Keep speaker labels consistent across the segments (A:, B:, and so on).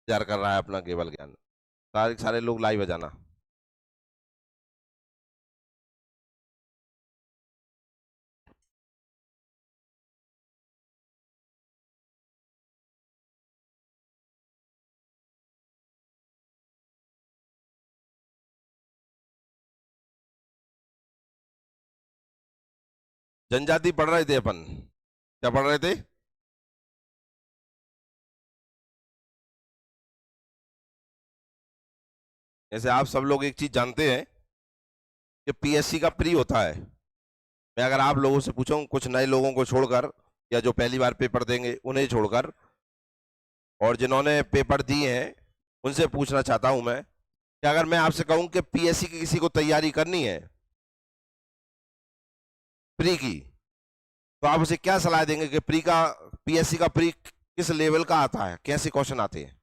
A: इंतजार कर रहा है अपना केवल ज्ञान। सारे सारे लोग लाइव आ जाना। जनजाति पढ़ रहे थे अपन, क्या पढ़ रहे थे? जैसे आप सब लोग एक चीज जानते हैं कि पीएससी का प्री होता है। मैं अगर आप लोगों से पूछूं, कुछ नए लोगों को छोड़कर, या जो पहली बार पेपर देंगे उन्हें छोड़कर, और जिन्होंने पेपर दिए हैं उनसे पूछना चाहता हूं मैं कि अगर मैं आपसे कहूं कि पीएससी की किसी को तैयारी करनी है प्री की, तो आप उसे क्या सलाह देंगे कि प्री का, पीएससी का प्री किस लेवल का आता है, कैसे क्वेश्चन आते हैं?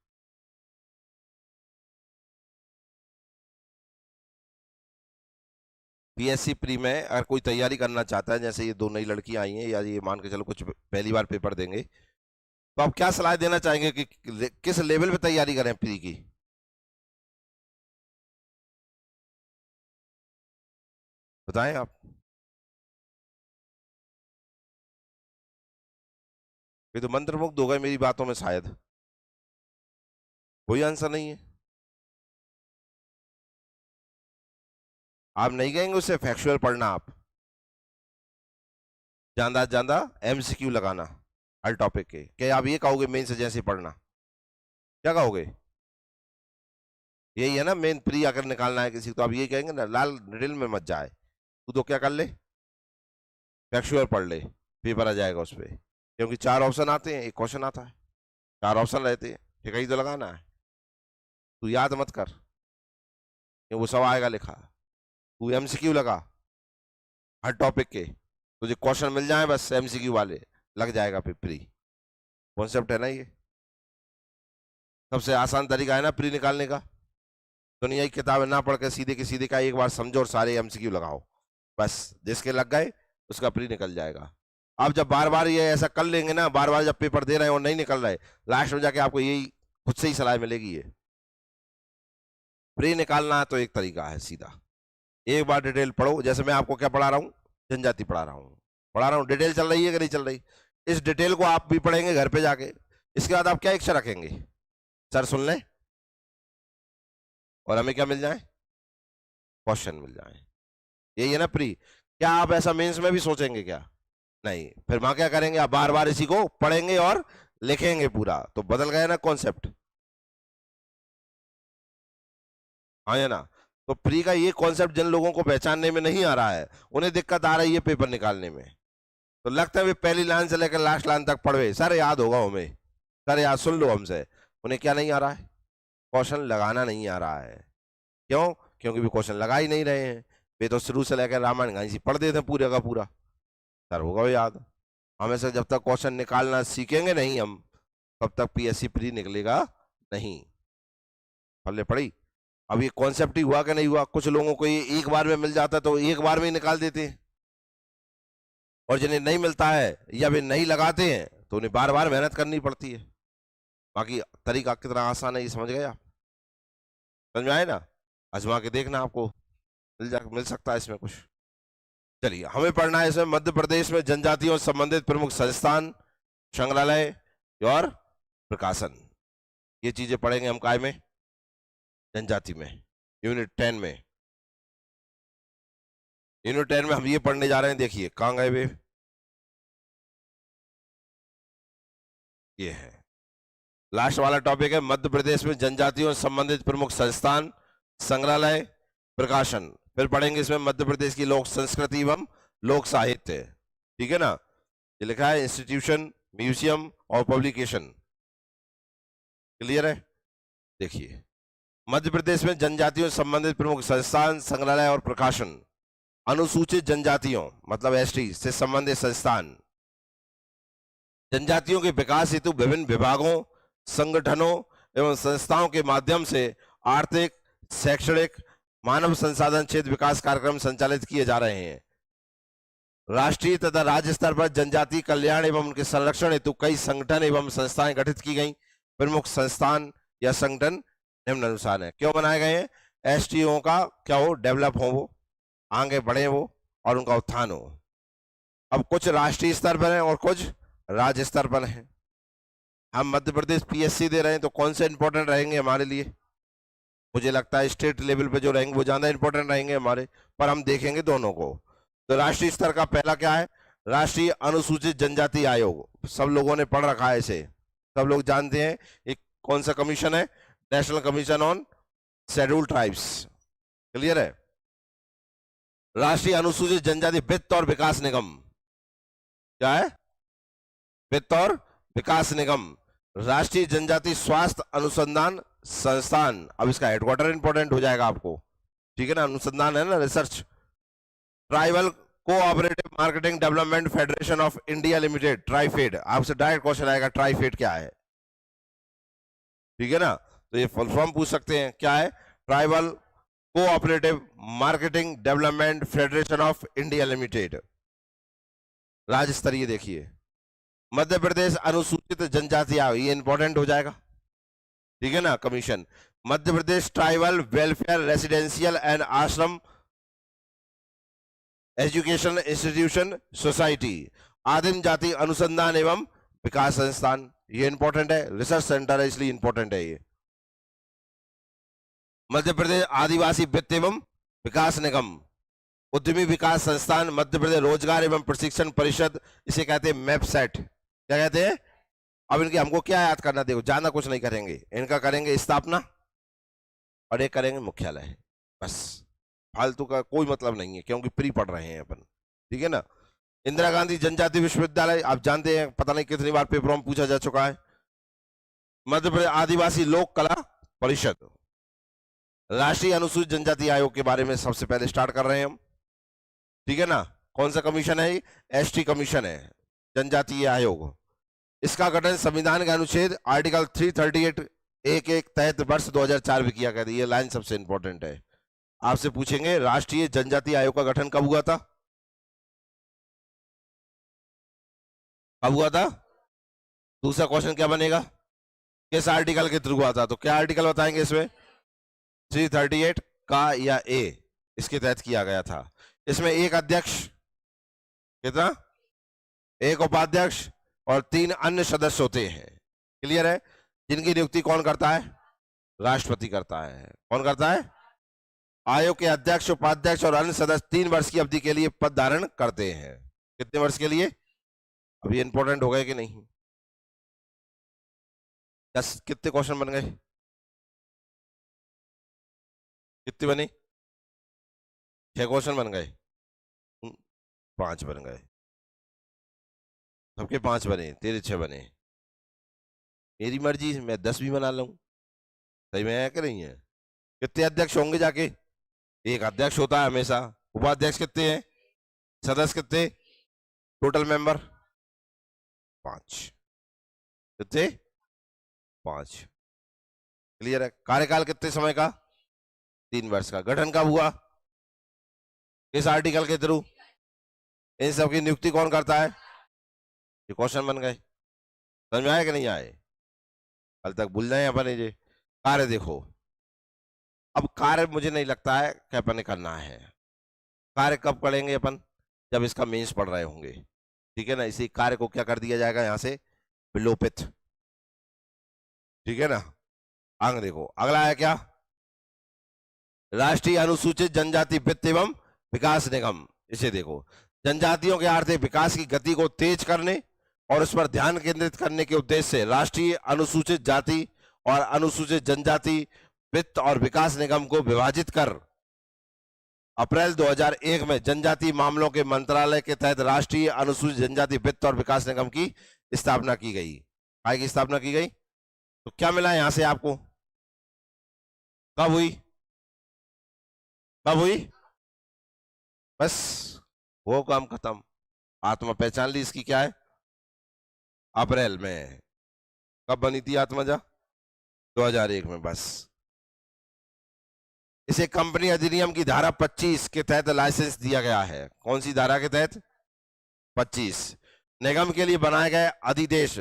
A: पीएससी प्री में अगर कोई तैयारी करना चाहता है, जैसे ये दो नई लड़कियां आई हैं, या ये मान के चलो कुछ पहली बार पेपर देंगे, तो आप क्या सलाह देना चाहेंगे कि किस लेवल पे तैयारी करें प्री की? बताएं आप। ये तो मंत्रमुग्ध हो गए मेरी बातों में, शायद कोई आंसर नहीं है। आप नहीं कहेंगे उससे फैक्चुअल पढ़ना, आप ज्यादा ज्यादा एमसीक्यू लगाना हर टॉपिक के, क्या आप ये कहोगे मेन से जैसे पढ़ना? क्या कहोगे? यही है ना मेन, प्री अगर निकालना है किसी को तो आप ये कहेंगे ना, लाल ड्रिल में मत जाए, तू तो क्या कर ले, फैक्चुअल पढ़ ले, पेपर आ जाएगा उस पर। क्योंकि चार ऑप्शन आते हैं, एक क्वेश्चन आता है, चार ऑप्शन रहते हैं, ठीक है, ही तो लगाना है। तू याद मत कर कि वो सब आएगा लिखा, तू एमसीक्यू लगा हर टॉपिक के, तुझे क्वेश्चन मिल जाए बस एमसीक्यू वाले, लग जाएगा फिर प्री। कॉन्सेप्ट है ना ये, सबसे आसान तरीका है ना प्री निकालने का। दुनिया की किताबें ना पढ़ के सीधे के सीधे का एक बार समझो और सारे एमसीक्यू लगाओ, बस जिसके लग गए उसका प्री निकल जाएगा। आप जब बार बार ये ऐसा कर लेंगे ना, बार बार जब पेपर दे रहे हैं और नहीं निकल रहे, लास्ट में जाके आपको यही खुद से ही सलाह मिलेगी। ये प्री निकालना है तो एक तरीका है सीधा, एक बार डिटेल पढ़ो। जैसे मैं आपको क्या पढ़ा रहा हूँ, जनजाति पढ़ा रहा हूँ, डिटेल चल रही है कि नहीं चल रही? इस डिटेल को आप भी पढ़ेंगे घर पे जाके, इसके बाद आप क्या इच्छा रखेंगे, सर सुन लें और हमें क्या मिल जाए, क्वेश्चन मिल जाए। यही है ना प्री। क्या आप ऐसा मेंस में भी सोचेंगे क्या? नहीं, फिर वहां क्या करेंगे, आप बार बार इसी को पढ़ेंगे और लिखेंगे पूरा, तो बदल गया ना कॉन्सेप्ट। हाँ या ना? तो प्री का ये कॉन्सेप्ट जिन लोगों को पहचानने में नहीं आ रहा है, उन्हें दिक्कत आ रही है पेपर निकालने में। तो लगता है वे पहली लाइन से लेकर लास्ट लाइन तक पढ़वे, सर याद होगा हमें, सर याद सुन लो हमसे, उन्हें क्या नहीं आ रहा है, क्वेश्चन लगाना नहीं आ रहा है। क्यों? क्योंकि वे क्वेश्चन लगा ही नहीं रहे हैं। वे तो शुरू से लेकर रामायण कहानी पढ़ देते हैं पूरे का पूरा, सर होगा वो याद। हमें से जब तक क्वेश्चन निकालना सीखेंगे नहीं हम, तब तक पीएससी प्री निकलेगा नहीं। हमने पढ़ी, अब ये कॉन्सेप्ट ही हुआ कि नहीं हुआ? कुछ लोगों को ये एक बार में मिल जाता तो एक बार में ही निकाल देते हैं, और जिन्हें नहीं मिलता है या वे नहीं लगाते हैं तो उन्हें बार बार मेहनत करनी पड़ती है। बाकी तरीका कितना आसान है ये समझ गए आप? समझ में आए ना? आजमा के देखना, आपको मिल सकता है इसमें कुछ। चलिए, हमें पढ़ना है इसमें मध्य प्रदेश में जनजातियों से संबंधित प्रमुख संस्थान, संग्रहालय और प्रकाशन। ये चीजें पढ़ेंगे हम काय में, जनजाति में, यूनिट 10 में। यूनिट 10 में हम ये पढ़ने जा रहे हैं, देखिए कहाँ गए वे, ये है लास्ट वाला टॉपिक है, मध्य प्रदेश में जनजातियों से संबंधित प्रमुख संस्थान, संग्रहालय, प्रकाशन। फिर पढ़ेंगे इसमें मध्य प्रदेश की लोक संस्कृति एवं लोक साहित्य, ठीक है ना? ये लिखा है इंस्टीट्यूशन, म्यूजियम और पब्लिकेशन। क्लियर है? देखिए, मध्य प्रदेश में जनजातियों से संबंधित प्रमुख संस्थान, संग्रहालय और प्रकाशन। अनुसूचित जनजातियों मतलब एसटी से संबंधित संस्थान, जनजातियों के विकास हेतु विभिन्न विभागों, संगठनों एवं संस्थाओं के माध्यम से आर्थिक, शैक्षणिक, मानव संसाधन क्षेत्र विकास कार्यक्रम संचालित किए जा रहे हैं। राष्ट्रीय तथा राज्य स्तर पर जनजाति कल्याण एवं उनके संरक्षण हेतु कई संगठन एवं संस्थाएं गठित की गई। प्रमुख संस्थान यह संगठन निम्नानुसार है। क्यों बनाए गए हैं? एसटीओ का क्या हो, डेवलप हो, वो आगे बढ़े वो, और उनका उत्थान हो। अब कुछ राष्ट्रीय स्तर पर है और कुछ राज्य स्तर पर है। हम मध्य प्रदेश पीएससी दे रहे हैं, तो कौन से इंपॉर्टेंट रहेंगे हमारे लिए? मुझे लगता है स्टेट लेवल पे जो रहेंगे वो ज्यादा इंपॉर्टेंट रहेंगे हमारे, पर हम देखेंगे दोनों को। तो राष्ट्रीय स्तर का पहला क्या है? राष्ट्रीय अनुसूचित जनजाति आयोग। सब लोगों ने पढ़ रखा है इसे, सब लोग जानते हैं ये कौन सा कमीशन है, national commission on scheduled tribes. Clear है? राष्ट्रीय अनुसूचित जनजाति वित्त और विकास निगम क्या है? वित्त और विकास निगम। राष्ट्रीय जनजाति स्वास्थ्य अनुसंधान संस्थान, अब इसका हेडक्वार्टर इंपॉर्टेंट हो जाएगा आपको, ठीक है ना, अनुसंधान है ना, research. Tribal cooperative marketing development federation of India limited, TRIFED. आपसे डायरेक्ट क्वेश्चन आएगा ट्राइफेड क्या है, ठीक है ना, तो ये फुल फॉर्म पूछ सकते हैं, क्या है? Tribal cooperative marketing development federation of India limited. राज्य स्तरीय देखिए, मध्य प्रदेश अनुसूचित जनजाति आयोग, ये इंपॉर्टेंट हो जाएगा, ठीक है ना, commission. Madhya Pradesh tribal welfare residential and आश्रम एजुकेशन इंस्टीट्यूशन सोसाइटी, आदिम जाति अनुसंधान एवं विकास संस्थान, ये इंपॉर्टेंट है, रिसर्च सेंटर है इसलिए इंपॉर्टेंट है ये। मध्य प्रदेश आदिवासी वित्त एवं विकास निगम, उद्यमी विकास संस्थान, मध्य प्रदेश रोजगार एवं प्रशिक्षण परिषद, इसे कहते हैं मैपसेट। क्या कहते हैं? अब इनके हमको क्या याद करना, देखो ज्यादा कुछ नहीं करेंगे, इनका करेंगे स्थापना और एक करेंगे मुख्यालय, बस। फालतू का कोई मतलब नहीं है, क्योंकि प्री पढ़ रहे हैं अपन, ठीक है ना। इंदिरा गांधी जनजाति विश्वविद्यालय, आप जानते हैं, पता नहीं कितनी बार पेपरों में पूछा जा चुका है। मध्य प्रदेश आदिवासी लोक कला परिषद। राष्ट्रीय अनुसूचित जनजाति आयोग के बारे में सबसे पहले स्टार्ट कर रहे हैं हम, ठीक है ना। कौन सा कमीशन है? एसटी कमीशन है, जनजातीय आयोग। इसका गठन संविधान के अनुच्छेद आर्टिकल 338 एक तहत वर्ष 2004 में किया गया था। ये लाइन सबसे इंपॉर्टेंट है, आपसे पूछेंगे राष्ट्रीय जनजाति आयोग का गठन कब हुआ था? कब हुआ था? दूसरा क्वेश्चन क्या बनेगा? किस आर्टिकल के थ्रू हुआ था? तो क्या आर्टिकल बताएंगे इसमें? 338 का या ए, इसके तहत किया गया था। इसमें एक अध्यक्ष, कितना? एक उपाध्यक्ष और 3 अन्य सदस्य होते हैं। क्लियर है? जिनकी नियुक्ति कौन करता है? राष्ट्रपति करता है। कौन करता है? आयोग के अध्यक्ष, उपाध्यक्ष और अन्य सदस्य 3 वर्ष की अवधि के लिए पद धारण करते हैं। कितने वर्ष के लिए? अब ये इंपॉर्टेंट हो गए कि नहीं? 10 कितने क्वेश्चन बन गए? कितने बने? 6 क्वेश्चन बन गए, 5 बन गए, सबके 5 बने, तेरे 6 बने। मेरी मर्जी, मैं 10 भी बना लूं, सही में है कि नहीं है? कितने अध्यक्ष होंगे जाके? एक अध्यक्ष होता है हमेशा। उपाध्यक्ष कितने हैं? सदस्य कितने? Total member 5। कितने? 5। क्लियर है? कार्यकाल कितने समय का? 3 वर्ष का। गठन कब हुआ? किस आर्टिकल के थ्रू? इन सब की नियुक्ति कौन करता है? ये क्वेश्चन बन गए। समझ में आए कि नहीं आए? कल तक भूल जाए अपन ये। कार्य देखो, अब कार्य मुझे नहीं लगता है कि अपन ने करना है। कार्य कब करेंगे अपन? जब इसका मेंस पढ़ रहे होंगे, ठीक है ना। इसी कार्य को क्या कर दिया जाएगा यहां से? विलोपित, ठीक है ना। आगे देखो, अगला है क्या? राष्ट्रीय अनुसूचित जनजाति वित्त एवं विकास निगम। इसे देखो, जनजातियों के आर्थिक विकास की गति को तेज करने और उस पर ध्यान केंद्रित करने के उद्देश्य से राष्ट्रीय अनुसूचित जाति और अनुसूचित जनजाति वित्त और विकास निगम को विभाजित कर अप्रैल 2001 में जनजातीय मामलों के मंत्रालय के तहत राष्ट्रीय अनुसूचित जनजाति वित्त और विकास निगम की स्थापना की गई। काय की स्थापना की गई? तो क्या मिला यहां से आपको? कब हुई? कब हुई? बस वो काम खत्म। आत्मा पहचान ली इसकी क्या है? अप्रैल में। कब बनी थी आत्मजा? 2001 में। बस इसे कंपनी अधिनियम की धारा 25 के तहत लाइसेंस दिया गया है। कौन सी धारा के तहत? 25। निगम के लिए बनाए गए अधिदेश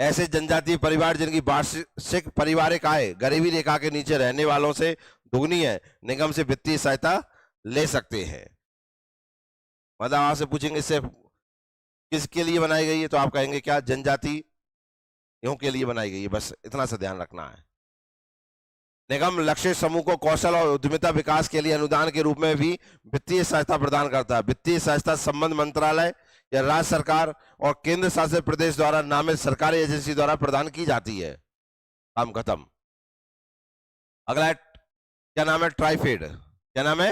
A: ऐसे जनजातीय परिवार जिनकी वार्षिक पारिवारिक आय गरीबी रेखा के नीचे रहने वालों से दुगनी है, निगम से वित्तीय सहायता ले सकते हैं। मतलब आपसे पूछेंगे इससे किसके लिए बनाई गई है, तो आप कहेंगे क्या, जनजातियों के लिए बनाई गई है। बस इतना सा ध्यान रखना है। निगम लक्ष्य समूह को कौशल और उद्यमिता विकास के लिए अनुदान के रूप में भी वित्तीय सहायता प्रदान करता है। वित्तीय सहायता संबंध मंत्रालय या राज्य सरकार और केंद्र शासित प्रदेश द्वारा नामित सरकारी एजेंसी द्वारा प्रदान की जाती है। काम खत्म। अगला है, क्या नाम है, ट्राइफेड। क्या नाम है,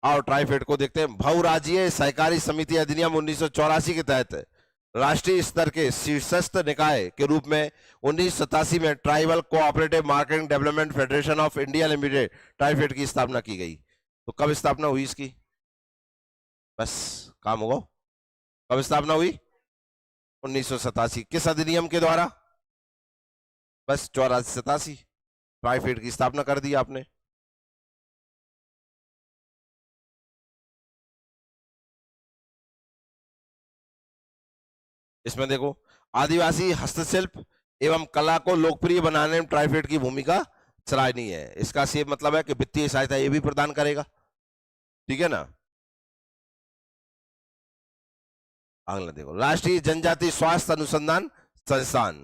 A: और ट्राइफेड को देखते हैं। बहुराज्यीय सहकारी समिति अधिनियम 1984 के तहत राष्ट्रीय स्तर के शीर्षस्थ निकाय के रूप में 1987 में tribal cooperative marketing development federation of India limited TRIFED की स्थापना की गई। तो कब स्थापना हुई इसकी, बस काम होगा। कब स्थापना हुई, 1987। किस अधिनियम के द्वारा, बस 84-87, ट्राइफेड की स्थापना कर दी आपने। इसमें देखो, आदिवासी हस्तशिल्प एवं कला को लोकप्रिय बनाने में ट्राइफेड की भूमिका सराहनीय है। इसका सीधे मतलब है कि वित्तीय सहायता ये भी प्रदान करेगा, ठीक है ना। अगला देखो, राष्ट्रीय जनजाति स्वास्थ्य अनुसंधान संस्थान।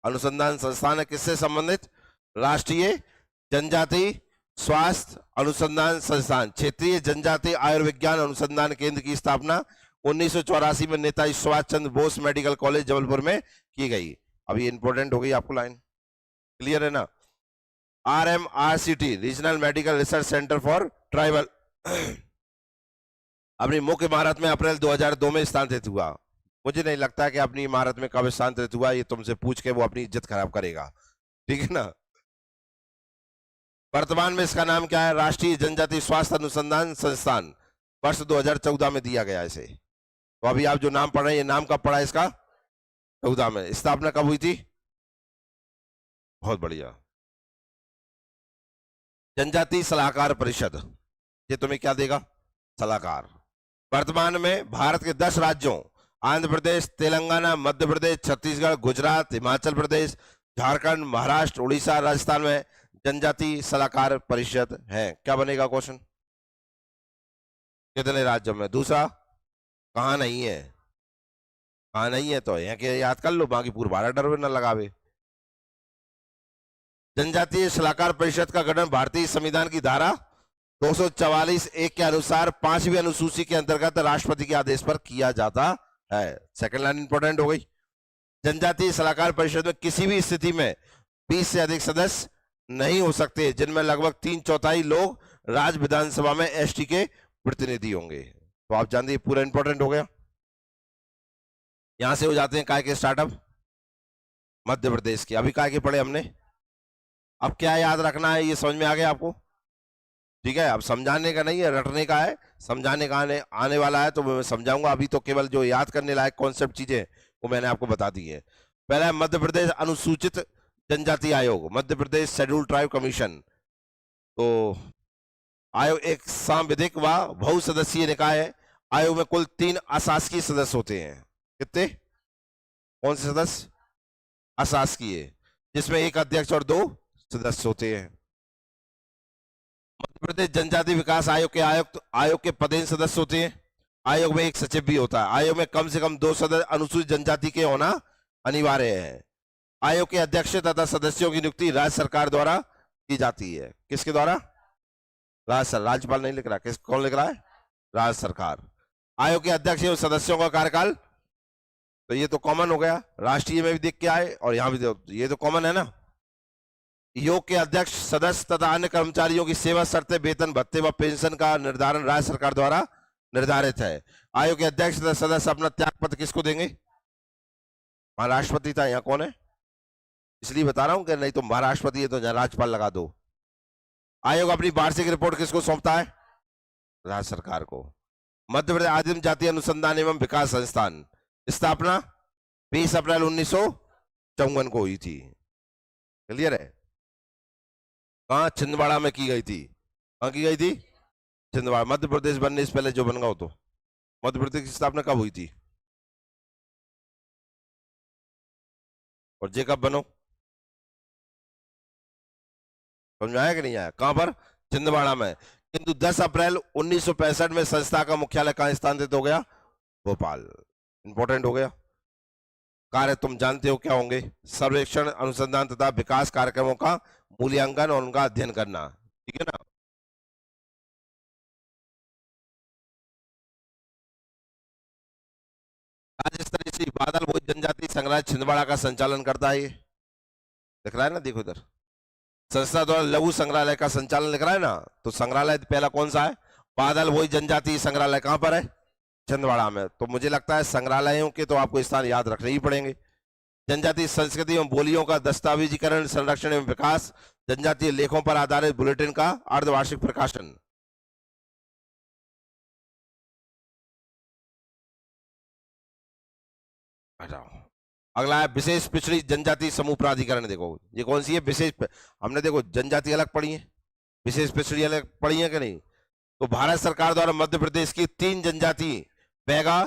A: अनुसंधान संस्थान है किससे संबंधित, राष्ट्रीय जनजाति स्वास्थ्य अनुसंधान संस्थान। क्षेत्रीय जनजाति आयुर्विज्ञान अनुसंधान केंद्र की स्थापना 1984 में नेताजी सुभाष चंद्र बोस मेडिकल कॉलेज जबलपुर में की गई। अब ये इंपॉर्टेंट हो गई आपको लाइन, क्लियर है ना। RMRCT regional medical research centre for tribal अपनी मुख्य इमारत में अप्रैल 2002 में स्थानांतरित हुआ। मुझे नहीं लगता कि अपनी इमारत में कब स्थानांतरित हुआ, ये तुमसे पूछ के वो अपनी इज्जत खराब करेगा, ठीक है ना। वर्तमान में इसका नाम क्या है, राष्ट्रीय जनजाति स्वास्थ्य अनुसंधान संस्थान। वर्ष 2014 में दिया गया इसे। तो अभी आप जो नाम पढ़ रहे हैं, ये नाम कब पढ़ा है इसका, 14 में। स्थापना कब हुई थी, बहुत बढ़िया। जनजाति सलाहकार परिषद, ये तुम्हें क्या देगा, सलाहकार। वर्तमान में भारत के 10 राज्यों आंध्र प्रदेश, तेलंगाना, मध्य प्रदेश, छत्तीसगढ़, गुजरात, हिमाचल प्रदेश, झारखंड, महाराष्ट्र, उड़ीसा, राजस्थान में जनजाति सलाहकार परिषद है। क्या बनेगा क्वेश्चन, कितने राज्यों में। दूसरा, कहां नहीं है, कहां नहीं है तो यहाँ के याद कर लो, बाकी पूरा भारत डर न लगावे। जनजातीय सलाहकार परिषद का गठन भारतीय संविधान की धारा 244(1) के अनुसार 5वीं अनुसूची के अंतर्गत राष्ट्रपति के आदेश पर किया जाता है। सेकंड लाइन इंपॉर्टेंट हो गई। जनजातीय सलाहकार परिषद में किसी भी स्थिति में 20 से अधिक सदस्य नहीं हो सकते, जिनमें लगभग 3/4 लोग राज्य विधानसभा में एसटी के प्रतिनिधि होंगे। तो आप जानते हैं पूरा इंपॉर्टेंट हो गया। यहां से हो जाते हैं काय के स्टार्टअप, मध्य प्रदेश के। अभी काय के पढ़े हमने, अब क्या याद रखना है, ये समझ में आ गया आपको, ठीक है। अब समझाने का नहीं है, रटने का है। समझाने का आने वाला है तो मैं समझाऊंगा। अभी तो केवल जो याद करने लायक कॉन्सेप्ट चीजें वो मैंने आपको बता दी है। पहला है मध्य प्रदेश अनुसूचित जनजाति आयोग, Madhya Pradesh schedule tribe commission. तो आयोग एक सांविधिक व बहुसदस्यीय निकाय है। आयोग में कुल 3 अशासकीय सदस्य होते हैं। कितने, कौन से सदस्य, अशासकीय, जिसमें एक अध्यक्ष और 2 सदस्य होते हैं। मध्य प्रदेश जनजाति विकास आयोग के आयोग के पदेन सदस्य होते हैं। आयोग में एक सचिव भी होता है। आयोग में कम से कम 2 सदस्य अनुसूचित जनजाति के होना अनिवार्य है। आयोग के अध्यक्ष तथा सदस्यों की नियुक्ति राज्य सरकार द्वारा की जाती है। किसके द्वारा, राज्यपाल नहीं लिख रहा, कौन लिख रहा है, राज्य सरकार। आयोग के अध्यक्ष एवं सदस्यों का कार्यकाल, तो ये तो कॉमन हो गया, राष्ट्रीय में भी देख के आए और यहां भी ये तो कॉमन है ना। योग के अध्यक्ष, सदस्य तथा अन्य कर्मचारियों की सेवा शर्तें, वेतन भत्ते व पेंशन का निर्धारण राज्य सरकार द्वारा निर्धारित है। आयोग के अध्यक्ष तथा सदस्य अपना त्यागपत्र किसको देंगे, वहां राष्ट्रपति था, यहाँ कौन है, इसलिए बता रहा हूं कि नहीं तो महाराष्ट्रपति है तो राज्यपाल लगा दो। आयोग अपनी वार्षिक रिपोर्ट किसको सौंपता है, राज्य सरकार को। मध्य प्रदेश आदिम जाति अनुसंधान एवं विकास संस्थान, स्थापना 20 अप्रैल 1954 को हुई थी। क्लियर है। कहा, छिंदवाड़ा में की गई थी। कहां की गई थी, छिंदवाड़ा। मध्य प्रदेश बनने से पहले जो बन गया हो, तो मध्य प्रदेश की स्थापना कब हुई थी, और जे कब बनो? समझ में आया कि नहीं आया? कहां पर? छिंदवाड़ा में। किंतु 10 अप्रैल 1965 में संस्था का मुख्यालय कहां स्थानांतरित हो गया? भोपाल। इंपॉर्टेंट हो गया। कार्य तुम जानते हो क्या होंगे? सर्वेक्षण, अनुसंधान तथा विकास कार्यक्रमों का मूल्यांकन और उनका अध्ययन करना। ठीक है ना? राज्य स्तरीय श्री बादल भोज जनजाति संग्रहालय छिंदवाड़ा का संचालन करता है ये। दिख रहा है ना, देखो इधर। संस्था द्वारा लघु संग्रहालय का संचालन लिख रहा है ना, तो संग्रहालय पहला कौन सा है? बादल भोई जनजातीय संग्रहालय। कहां पर है? छिंदवाड़ा में। तो मुझे लगता है संग्रहालयों के तो आपको स्थान याद रखने ही पड़ेंगे। जनजातीय संस्कृति एवं बोलियों का दस्तावेजीकरण, संरक्षण एवं विकास, जनजातीय लेखों पर आधारित बुलेटिन का अर्धवार्षिक प्रकाशन। हटाओ। अगला है विशेष पिछड़ी जनजाति समूह प्राधिकरण। देखो ये कौन सी है? हमने देखो जनजाति अलग पढ़ी है, विशेष पिछड़ी अलग पढ़ी है कि नहीं? तो भारत सरकार द्वारा मध्य प्रदेश की 3 जनजाति बैगा,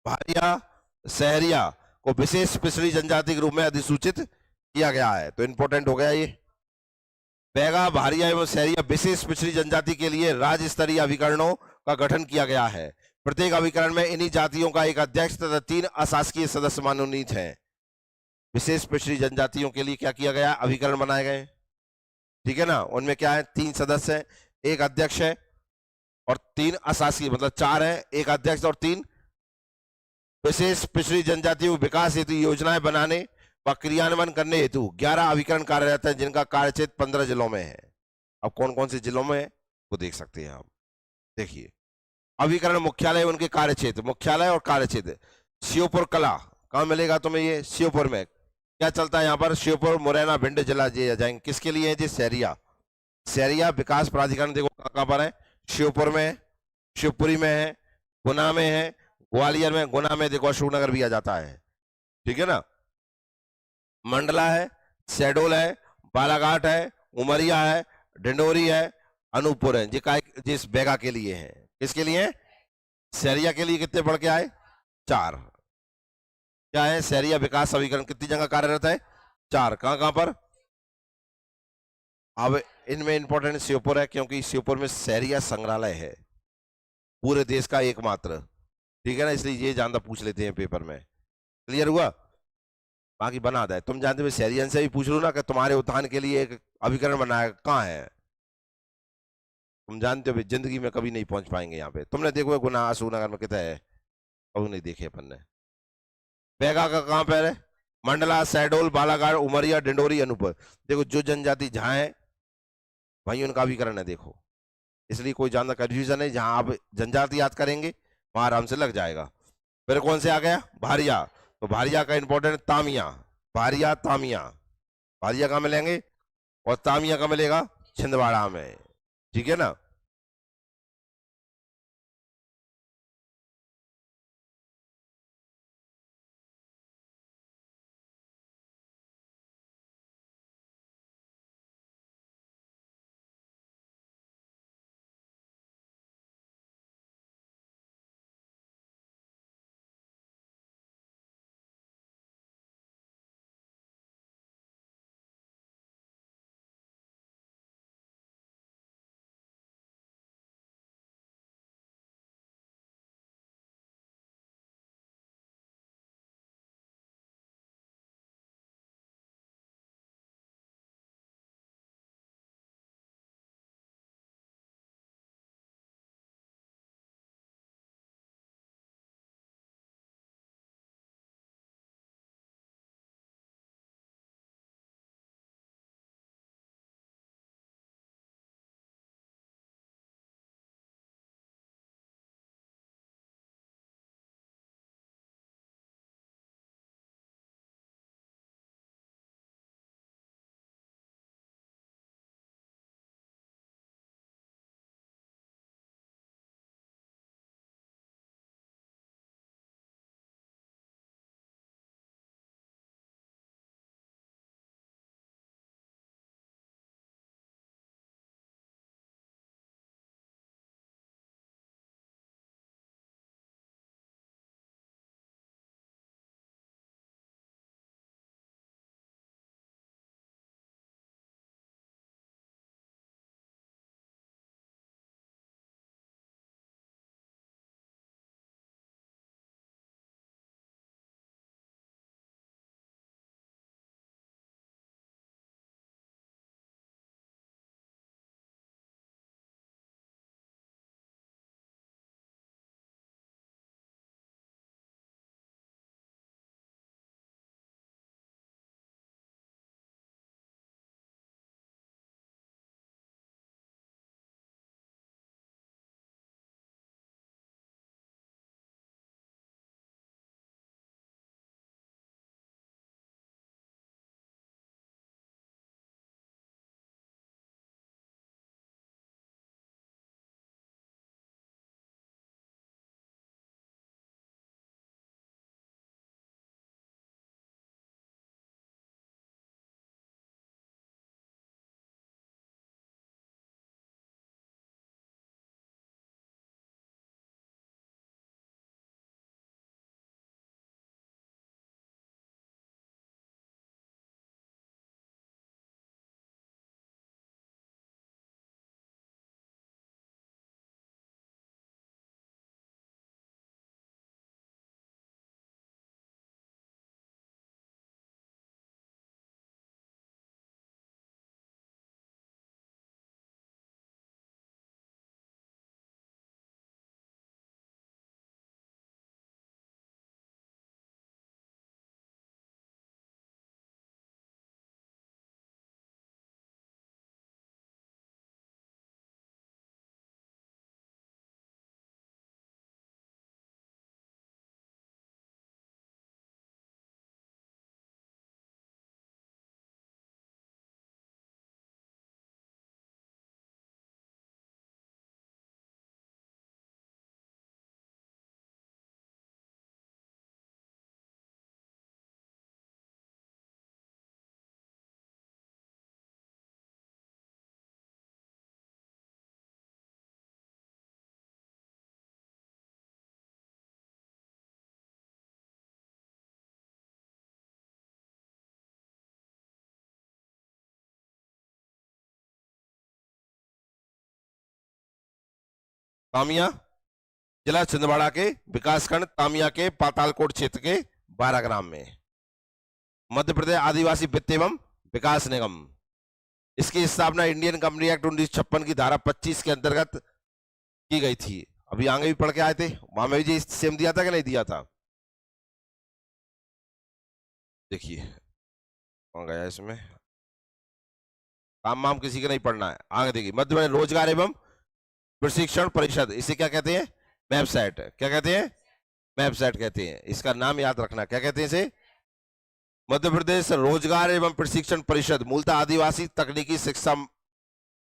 A: भारिया, सहरिया को विशेष पिछड़ी जनजाति के रूप में अधिसूचित किया गया है। तो इंपॉर्टेंट हो गया ये। बैगा, भारिया एवं सहरिया विशेष पिछड़ी जनजाति के लिए राज्य स्तरीय अभिकरणों का गठन किया गया है। प्रत्येक अभिकरण में इन्हीं जातियों का एक अध्यक्ष तथा 3 अशासकीय सदस्य मनोनीत हैं। विशेष पिछड़ी जनजातियों के लिए क्या किया गया? अभिकरण बनाए गए। ठीक है ना? उनमें क्या है? 3 सदस्य हैं, एक अध्यक्ष है और 3 अशासकीय, मतलब 4 है, एक अध्यक्ष और 3 विशेष पिछड़ी जनजातियों के विकास हेतु योजनाएं बनाने व क्रियान्वयन करने हेतु 11 अभिकरण कार्यरत हैं, जिनका कार्यक्षेत्र 15 जिलों में है। अब कौन कौन से जिलों में है वो देख सकते हैं आप। देखिए, अभिकरण मुख्यालय, उनके कार्यक्षेत्र, मुख्यालय और कार्यक्षेत्र। श्योपुर कला कहां मिलेगा तुम्हें? ये श्योपुर में। क्या चलता है यहाँ पर? श्योपुर, मुरैना, भिंड जिला ये जाएंगे। किसके लिए है जी? सहरिया। सहरिया विकास प्राधिकरण देखो कहां पर है? श्योपुर में है, शिवपुरी में है, गुना में है, ग्वालियर में। गुना में देखो अशोकनगर भी आ जाता है। ठीक है ना? मंडला है, शहडोल है, बालाघाट है, उमरिया है, डिंडोरी है, अनूपपुर है। जिस बेगा के लिए है। किसके लिए है? सहरिया के लिए। कितने पढ़ के आए? 4। क्या है? सहरिया विकास अभिकरण कितनी जगह कार्यरत है? 4। कहां कहां पर? अब इनमें इंपॉर्टेंट श्योपुर है, क्योंकि श्योपुर में सहरिया संग्रहालय है, पूरे देश का एकमात्र। ठीक है ना? इसलिए ये जानता पूछ लेते हैं पेपर में। क्लियर हुआ? बाकी बना दे। तुम जानते हो सहरियन से भी पूछ लो ना कि तुम्हारे उत्थान के लिए एक अभिकरण बनाया, कहाँ है? तुम जानते हो जिंदगी में कभी नहीं पहुंच पाएंगे यहाँ पे। तुमने देखो गुना अशोकनगर में कितना है, कभी नहीं देखे अपन ने। बैगा का कहां पर है? मंडला, शहडोल, बालाघाट, उमरिया, डिंडोरी, अनूपपुर। देखो जो जनजाति जहां है वहीं उनका अभिकरण है। देखो, इसलिए कोई ज्यादा कंफ्यूजन है। जहां आप जनजाति याद करेंगे वहां आराम से लग जाएगा। फिर कौन से आ गया? भारिया। तो भारिया का इंपॉर्टेंट तामिया, भारिया, तामिया। भारिया कहां मिलेंगे और तामिया कहां मिलेगा? छिंदवाड़ा में। ठीक है ना? तामिया जिला छिंदवाड़ा के विकासखंड तामिया के पातालकोट क्षेत्र के 12 ग्राम में। मध्य प्रदेश आदिवासी वित्त एवं विकास निगम, इसकी स्थापना इंडियन कंपनी एक्ट 1956 की धारा 25 के अंतर्गत की गई थी। अभी आगे भी पढ़ के आए थे, वहां में भी सेम दिया था कि नहीं दिया था? देखिए कौन गया इसमें, काम वाम किसी का नहीं पढ़ना है। आगे देखिए, मध्य प्रदेश रोजगार एवं प्रशिक्षण परिषद, इसे क्या कहते हैं? वेबसाइट। क्या कहते हैं? वेबसाइट कहते हैं। इसका नाम याद रखना, क्या कहते हैं इसे? मध्य प्रदेश रोजगार एवं प्रशिक्षण परिषद मूलतः आदिवासी तकनीकी शिक्षा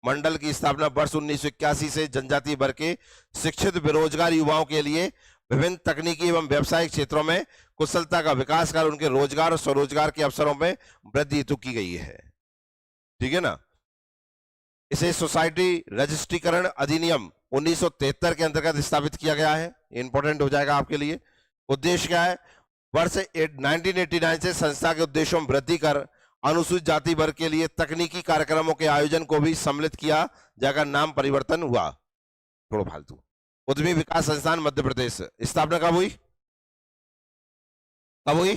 A: मंडल की स्थापना वर्ष 1981 से जनजातीय वर्ग के शिक्षित बेरोजगार युवाओं के लिए विभिन्न तकनीकी एवं व्यावसायिक क्षेत्रों में कुशलता का विकास कर उनके रोजगार और स्वरोजगार के अवसरों में वृद्धि हेतु की गई है। ठीक है ना? इसे सोसाइटी रजिस्ट्रीकरण अधिनियम 1973 के अंतर्गत स्थापित किया गया है। इंपॉर्टेंट हो जाएगा आपके लिए। उद्देश्य क्या है? वर्ष 1989 से संस्था के उद्देश्यों में वृद्धि कर अनुसूचित जाति वर्ग के लिए तकनीकी कार्यक्रमों के आयोजन को भी सम्मिलित किया जाकर नाम परिवर्तन हुआ। थोड़ा फालतू। उद्यमी विकास संस्थान मध्य प्रदेश, स्थापना कब हुई? कब हुई?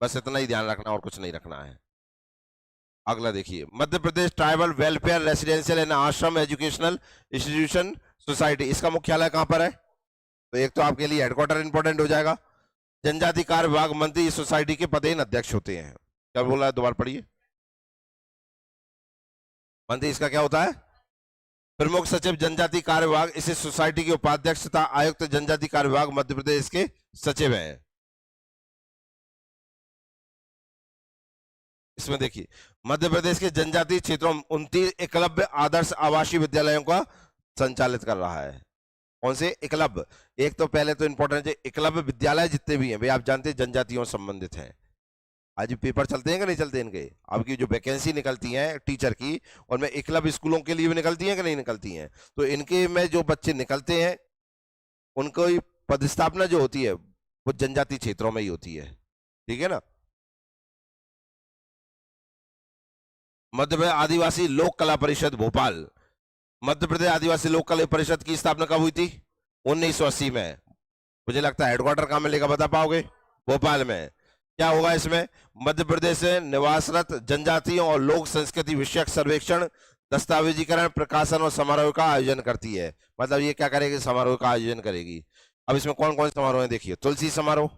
A: बस इतना ही ध्यान रखना और कुछ नहीं रखना है। अगला देखिए, Madhya Pradesh tribal welfare residential and आश्रम एजुकेशनल इंस्टीट्यूशन सोसाइटी, इसका मुख्यालय कहां पर है? तो एक तो आपके लिए हेडक्वार्टर इंपॉर्टेंट हो जाएगा। जनजाति कार्य विभाग मंत्री इस सोसाइटी के पदेन अध्यक्ष होते हैं। क्या बोला है? दोबारा पढ़िए। मंत्री इसका क्या होता है? प्रमुख सचिव जनजाति कार्य विभाग। इस सोसाइटी के उपाध्यक्ष तथा आयुक्त जनजाति कार्य विभाग मध्य प्रदेश के सचिव हैं। इसमें देखिए, मध्य प्रदेश के जनजातीय क्षेत्रों में 29 एकलव्य आदर्श आवासीय विद्यालयों का संचालित कर रहा है। कौन से? एकलव्य। एक तो पहले तो इंपॉर्टेंट है, एकलव्य विद्यालय जितने भी हैं वे आप जानते हैं जनजातियों से संबंधित हैं। आज भी पेपर चलते हैं कि नहीं चलते इनके? अब की जो वैकेंसी निकलती है टीचर की, और में एकलव्य स्कूलों के लिए भी निकलती है कि नहीं निकलती हैं? तो इनके में जो बच्चे निकलते हैं उनको पदस्थापना जो होती है वो जनजातीय क्षेत्रों में ही होती है। ठीक है ना? मध्य प्रदेश आदिवासी लोक कला परिषद भोपाल, मध्य प्रदेश आदिवासी लोक कला परिषद की स्थापना कब हुई थी? 1980 में। मुझे लगता है हेडक्वार्टर कहां मिलेगा, बता पाओगे? भोपाल में। क्या होगा इसमें? मध्य प्रदेश से निवासरत जनजातियों और लोक संस्कृति विषयक सर्वेक्षण, दस्तावेजीकरण, प्रकाशन और समारोह का आयोजन करती है। मतलब ये क्या करेगी? समारोह का आयोजन करेगी। अब इसमें कौन कौन से समारोह है देखिए। तुलसी समारोह,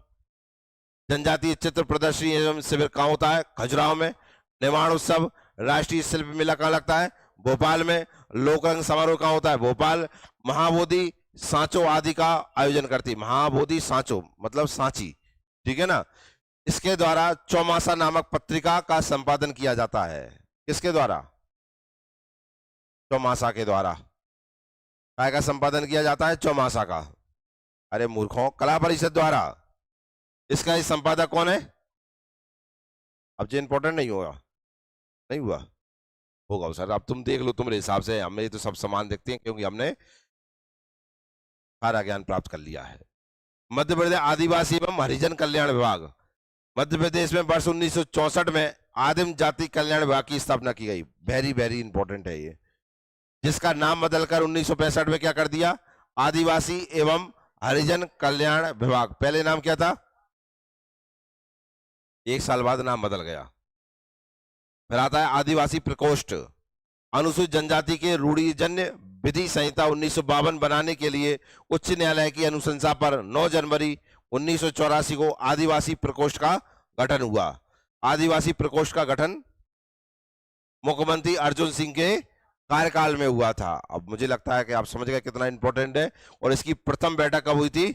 A: जनजातीय चित्र प्रदर्शनी एवं शिविर कहाँ होता है? खजुराहो में। निर्माण उत्सव, राष्ट्रीय शिल्प मेला कहाँ लगता है? भोपाल में। लोकरंग समारोह कहाँ होता है? भोपाल। महाबोधि सांचो आदि का आयोजन करती है। महाबोधि सांचो मतलब सांची। ठीक है ना? इसके द्वारा चौमासा नामक पत्रिका का संपादन किया जाता है। किसके द्वारा? चौमासा के द्वारा। काय का संपादन किया जाता है? चौमासा का। अरे मूर्खों, कला परिषद द्वारा। इसका ही संपादक कौन है? अब जो इंपॉर्टेंट नहीं होगा, नहीं हुआ होगा सर। अब तुम देख लो तुम्हारे हिसाब से, हमें तो सब समान देखते हैं क्योंकि हमने सारा ज्ञान प्राप्त कर लिया है। मध्य प्रदेश आदिवासी एवं हरिजन कल्याण विभाग, मध्य प्रदेश में वर्ष 1964 में आदिम जाति कल्याण विभाग की स्थापना की गई। वेरी वेरी इंपॉर्टेंट है ये, जिसका नाम बदलकर 1965 में क्या कर दिया? आदिवासी एवं हरिजन कल्याण विभाग। पहले नाम क्या था? एक साल बाद नाम बदल गया। फिर आता है आदिवासी प्रकोष्ठ। अनुसूचित जनजाति के रूढ़िजन्य विधि संहिता 1952 बनाने के लिए उच्च न्यायालय की अनुशंसा पर 9 जनवरी 1984 को आदिवासी प्रकोष्ठ का गठन हुआ। आदिवासी प्रकोष्ठ का गठन मुख्यमंत्री अर्जुन सिंह के कार्यकाल में हुआ था। अब मुझे लगता है कि आप समझ गए कितना इंपॉर्टेंट है। और इसकी प्रथम बैठक कब हुई थी?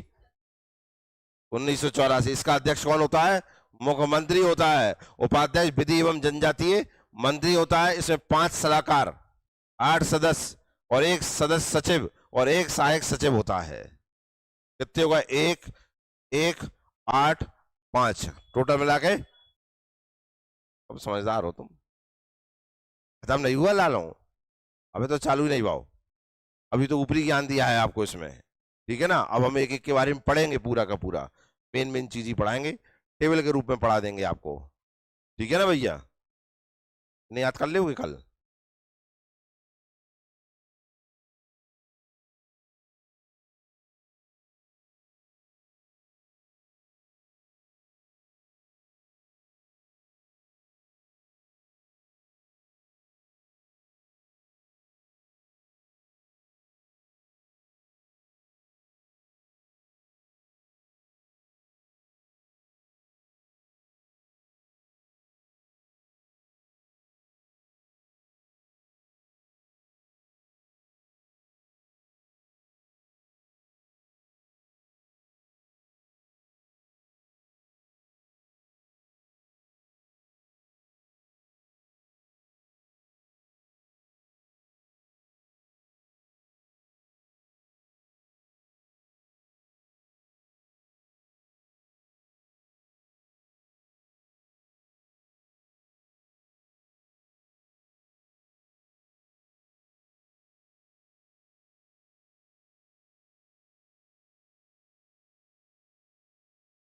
A: 1984। इसका अध्यक्ष कौन होता है? मुख्यमंत्री होता है। उपाध्यक्ष विधि एवं जनजातीय मंत्री होता है। इसमें 5 सलाहकार, 8 सदस्य और 1 सदस्य सचिव और 1 सहायक सचिव होता है। कितने होगा? 1 1 8 5 टोटल मिला के। अब समझदार हो तुम। खत्म नहीं हुआ लालो, अभी तो चालू ही नहीं भाव। अभी तो ऊपरी ज्ञान दिया है आपको इसमें। ठीक है ना? अब हम एक एक के बारे में पढ़ेंगे, पूरा का पूरा मेन मेन चीज ही पढ़ाएंगे, टेबल के रूप में पढ़ा देंगे आपको। ठीक है ना भैया? नहीं याद कर लोगे कल?